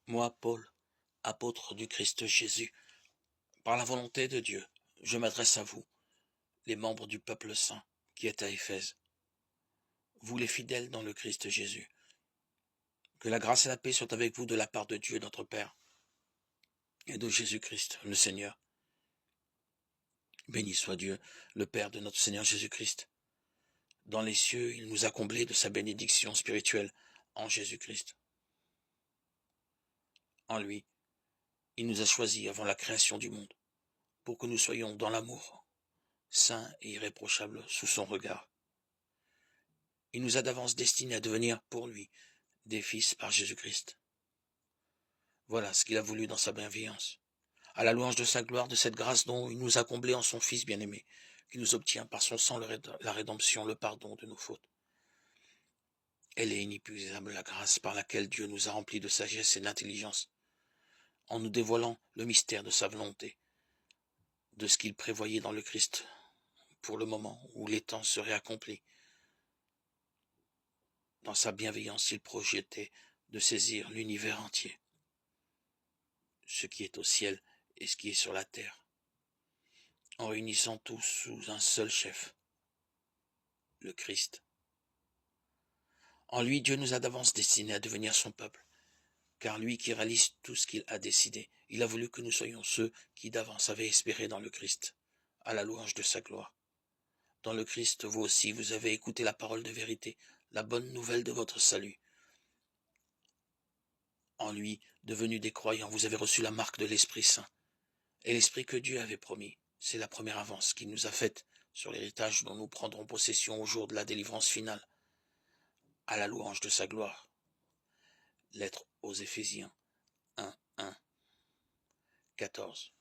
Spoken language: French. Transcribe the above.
Moi, Paul, apôtre du Christ Jésus, par la volonté de Dieu, je m'adresse à vous, les membres du peuple saint qui est à Éphèse, vous les fidèles dans le Christ Jésus. Que la grâce et la paix soient avec vous de la part de Dieu notre Père et de Jésus-Christ le Seigneur. Béni soit Dieu, le Père de notre Seigneur Jésus-Christ. Dans les cieux, il nous a comblés de sa bénédiction spirituelle en Jésus-Christ. En lui, il nous a choisis avant la création du monde, pour que nous soyons dans l'amour, saints et irréprochables sous son regard. Il nous a d'avance destinés à devenir, pour lui, des fils par Jésus-Christ. Voilà ce qu'il a voulu dans sa bienveillance, à la louange de sa gloire, de cette grâce dont il nous a comblés en son Fils bien-aimé, qui nous obtient par son sang la rédemption, le pardon de nos fautes. Elle est inépuisable, la grâce par laquelle Dieu nous a remplis de sagesse et d'intelligence, en nous dévoilant le mystère de sa volonté, de ce qu'il prévoyait dans le Christ, pour le moment où les temps seraient accomplis. Dans sa bienveillance, il projetait de saisir l'univers entier, ce qui est au ciel et ce qui est sur la terre, en réunissant tous sous un seul chef, le Christ. En lui, Dieu nous a d'avance destinés à devenir son peuple, car lui qui réalise tout ce qu'il a décidé, il a voulu que nous soyons ceux qui d'avance avaient espéré dans le Christ, à la louange de sa gloire. Dans le Christ, vous aussi, vous avez écouté la parole de vérité, la bonne nouvelle de votre salut. En lui, devenus des croyants, vous avez reçu la marque de l'Esprit Saint. Et l'Esprit que Dieu avait promis, c'est la première avance qu'il nous a faite sur l'héritage dont nous prendrons possession au jour de la délivrance finale, à la louange de sa gloire. Lettre aux Éphésiens 1, 1, 14.